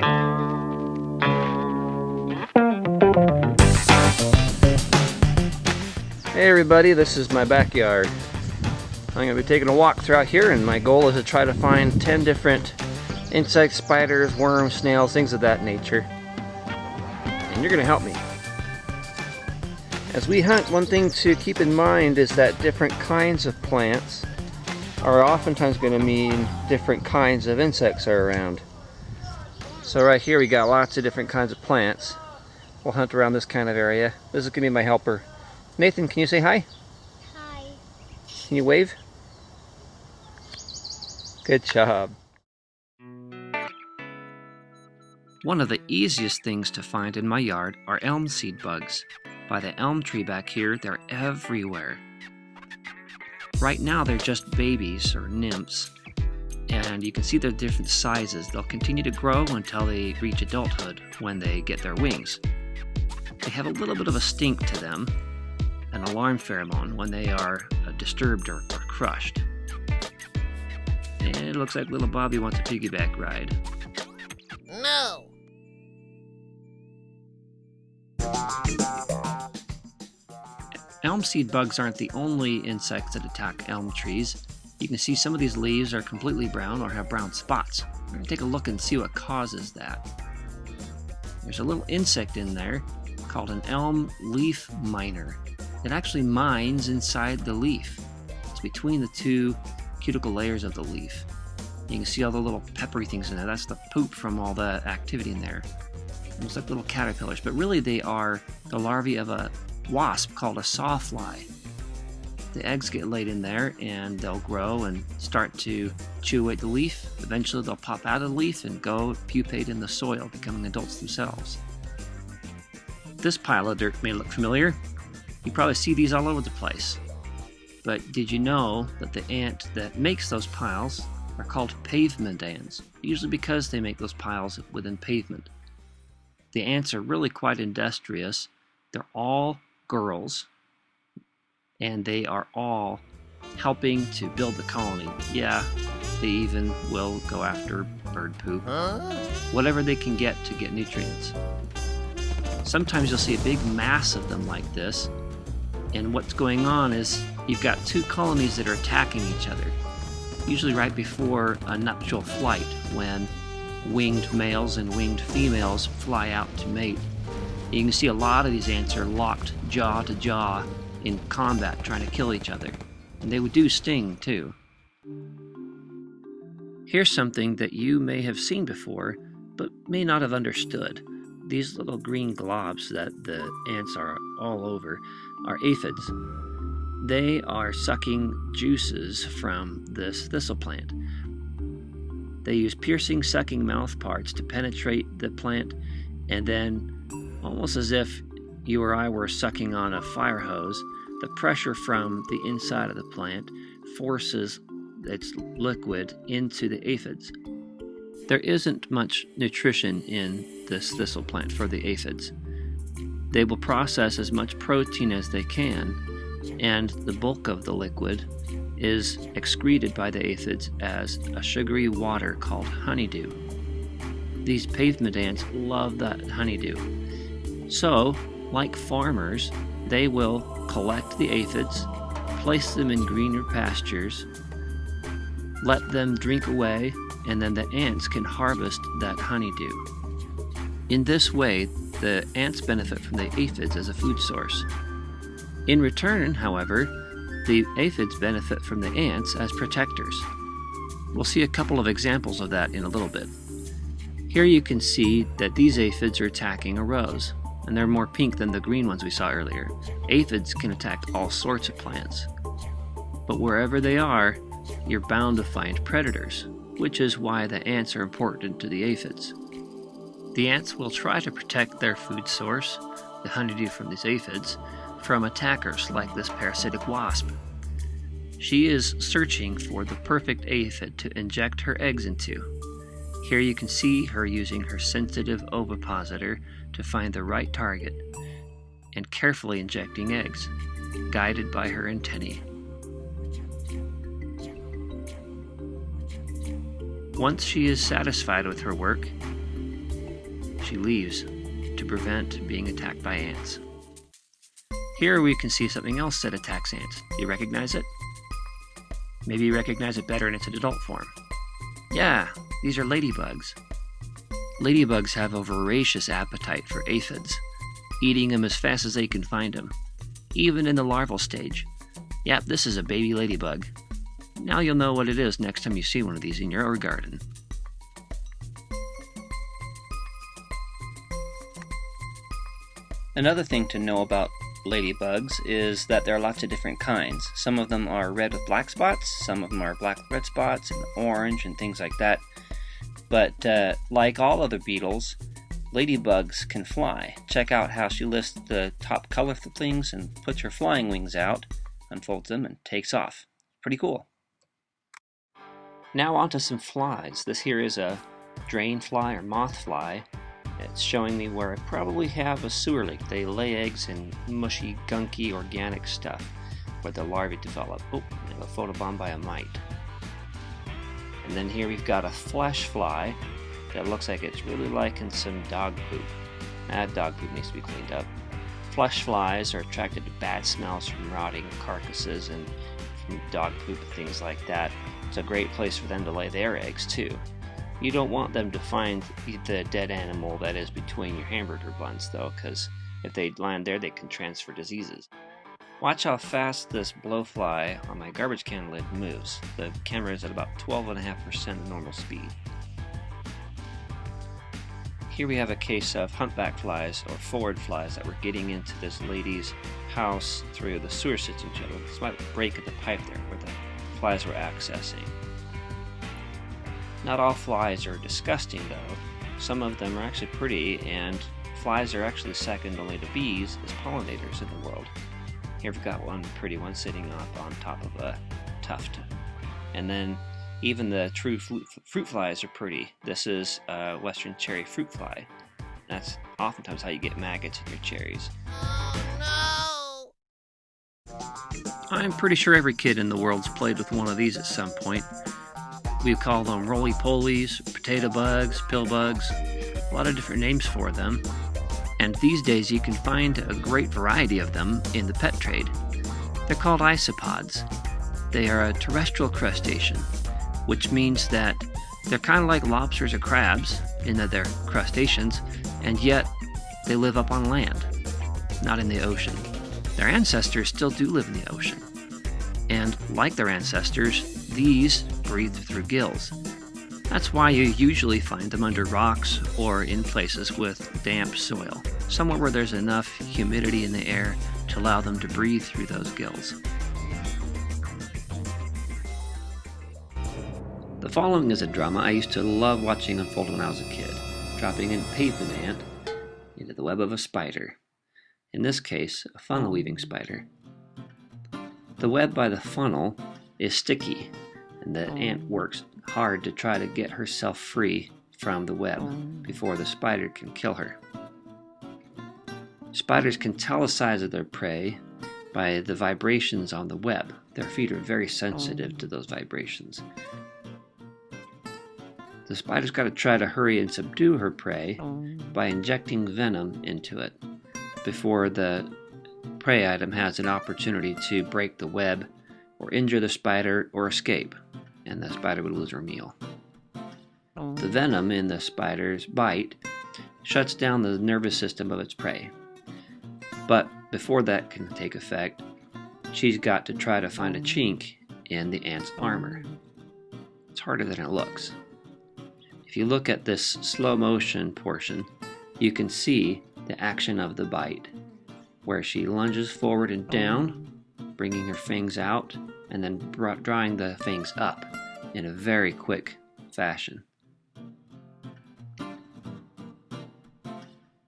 Hey everybody, this is my backyard. I'm going to be taking a walk throughout here, and my goal is to try to find 10 different insects, spiders, worms, snails, things of that nature. And you're going to help me. As we hunt, one thing to keep in mind is that different kinds of plants are oftentimes going to mean different kinds of insects are around. So right here we got lots of different kinds of plants. We'll hunt around this kind of area. This is going to be my helper. Nathan, can you say hi? Hi. Can you wave? Good job. One of the easiest things to find in my yard are elm seed bugs. By the elm tree back here, they're everywhere. Right now they're just babies or nymphs, and you can see they're different sizes. They'll continue to grow until they reach adulthood, when they get their wings. They have a little bit of a stink to them, an alarm pheromone when they are disturbed or crushed. And it looks like little Bobby wants a piggyback ride. No. Elm seed bugs aren't the only insects that attack elm trees. You can see some of these leaves are completely brown or have brown spots. We're going to take a look and see what causes that. There's a little insect in there called an elm leaf miner. It actually mines inside the leaf. It's between the two cuticle layers of the leaf. You can see all the little peppery things in there. That's the poop from all the activity in there. Almost like little caterpillars, but really they are the larvae of a wasp called a sawfly. The eggs get laid in there and they'll grow and start to chew away the leaf. Eventually they'll pop out of the leaf and go pupate in the soil, becoming adults themselves. This pile of dirt may look familiar. You probably see these all over the place. But did you know that the ant that makes those piles are called pavement ants? Usually because they make those piles within pavement. The ants are really quite industrious. They're all girls, and they are all helping to build the colony. Yeah, they even will go after bird poop. Whatever they can get to get nutrients. Sometimes you'll see a big mass of them like this, and what's going on is you've got two colonies that are attacking each other, usually right before a nuptial flight, when winged males and winged females fly out to mate. You can see a lot of these ants are locked jaw to jaw in combat, trying to kill each other. And they would do sting too. Here's something that you may have seen before, but may not have understood. These little green globs that the ants are all over are aphids. They are sucking juices from this thistle plant. They use piercing, sucking mouth parts to penetrate the plant, and then, almost as if you or I were sucking on a fire hose, the pressure from the inside of the plant forces its liquid into the aphids. There isn't much nutrition in this thistle plant for the aphids. They will process as much protein as they can, and the bulk of the liquid is excreted by the aphids as a sugary water called honeydew. These pavement ants love that honeydew. So, like farmers, they will collect the aphids, place them in greener pastures, let them drink away, and then the ants can harvest that honeydew. In this way, the ants benefit from the aphids as a food source. In return, however, the aphids benefit from the ants as protectors. We'll see a couple of examples of that in a little bit. Here you can see that these aphids are attacking a rose, and they're more pink than the green ones we saw earlier. Aphids can attack all sorts of plants. But wherever they are, you're bound to find predators, which is why the ants are important to the aphids. The ants will try to protect their food source, the honeydew from these aphids, from attackers like this parasitic wasp. She is searching for the perfect aphid to inject her eggs into. Here you can see her using her sensitive ovipositor to find the right target and carefully injecting eggs, guided by her antennae. Once she is satisfied with her work, she leaves to prevent being attacked by ants. Here we can see something else that attacks ants. Do you recognize it? Maybe you recognize it better in its adult form. Yeah, these are ladybugs. Ladybugs have a voracious appetite for aphids, eating them as fast as they can find them, even in the larval stage. Yep, this is a baby ladybug. Now you'll know what it is next time you see one of these in your garden. Another thing to know about ladybugs is that there are lots of different kinds. Some of them are red with black spots, some of them are black with red spots, and orange, and things like that. But like all other beetles, ladybugs can fly. Check out how she lifts the top color things and puts her flying wings out, unfolds them, and takes off. Pretty cool. Now onto some flies. This here is a drain fly or moth fly. It's showing me where I probably have a sewer leak. They lay eggs in mushy, gunky, organic stuff where the larvae develop. Oh, I got photobombed by a mite. And then here we've got a flesh fly that looks like it's really liking some dog poop. That dog poop needs to be cleaned up. Flesh flies are attracted to bad smells from rotting carcasses and from dog poop and things like that. It's a great place for them to lay their eggs too. You don't want them to find the dead animal that is between your hamburger buns though, because if they land there they can transfer diseases. Watch how fast this blowfly on my garbage can lid moves. The camera is at about 12.5% of normal speed. Here we have a case of humpback flies or forward flies that were getting into this lady's house through the sewer system channel. This might break in the pipe there where the flies were accessing. Not all flies are disgusting though. Some of them are actually pretty, and flies are actually second only to bees as pollinators in the world. Here we've got one pretty one sitting up on top of a tuft. And then even the true fruit flies are pretty. This is a western cherry fruit fly. That's oftentimes how you get maggots in your cherries. Oh I'm pretty sure every kid in the world's played with one of these at some point. We call them roly-polies, potato bugs, pill bugs, a lot of different names for them. And these days you can find a great variety of them in the pet trade. They're called isopods. They are a terrestrial crustacean, which means that they're kind of like lobsters or crabs in that they're crustaceans, and yet they live up on land, not in the ocean. Their ancestors still do live in the ocean. And like their ancestors, these breathe through gills. That's why you usually find them under rocks or in places with damp soil, somewhere where there's enough humidity in the air to allow them to breathe through those gills. The following is a drama I used to love watching unfold when I was a kid, dropping a pavement ant into the web of a spider, in this case a funnel weaving spider. The web by the funnel is sticky, and the ant works hard to try to get herself free from the web before the spider can kill her. Spiders can tell the size of their prey by the vibrations on the web. Their feet are very sensitive to those vibrations. The spider's got to try to hurry and subdue her prey by injecting venom into it before the prey item has an opportunity to break the web or injure the spider or escape, and the spider would lose her meal. The venom in the spider's bite shuts down the nervous system of its prey. But before that can take effect, she's got to try to find a chink in the ant's armor. It's harder than it looks. If you look at this slow motion portion, you can see the action of the bite, where she lunges forward and down, bringing her fangs out, and then drawing the fangs up in a very quick fashion.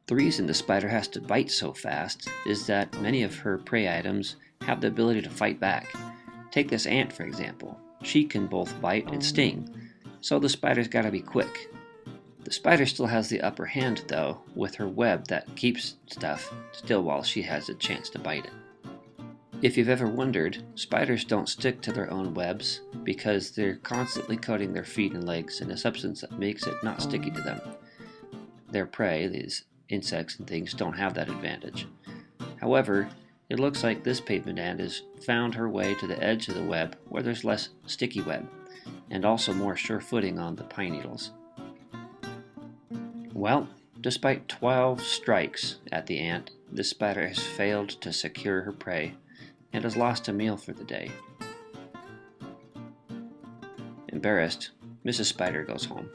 The reason the spider has to bite so fast is that many of her prey items have the ability to fight back. Take this ant, for example. She can both bite and sting, so the spider's got to be quick. The spider still has the upper hand, though, with her web that keeps stuff still while she has a chance to bite it. If you've ever wondered, spiders don't stick to their own webs because they're constantly coating their feet and legs in a substance that makes it not sticky to them. their prey, these insects and things, don't have that advantage. However, it looks like this pavement ant has found her way to the edge of the web where there's less sticky web, and also more sure footing on the pine needles. Well, despite 12 strikes at the ant, this spider has failed to secure her prey and has lost a meal for the day. Embarrassed, Mrs. Spider goes home.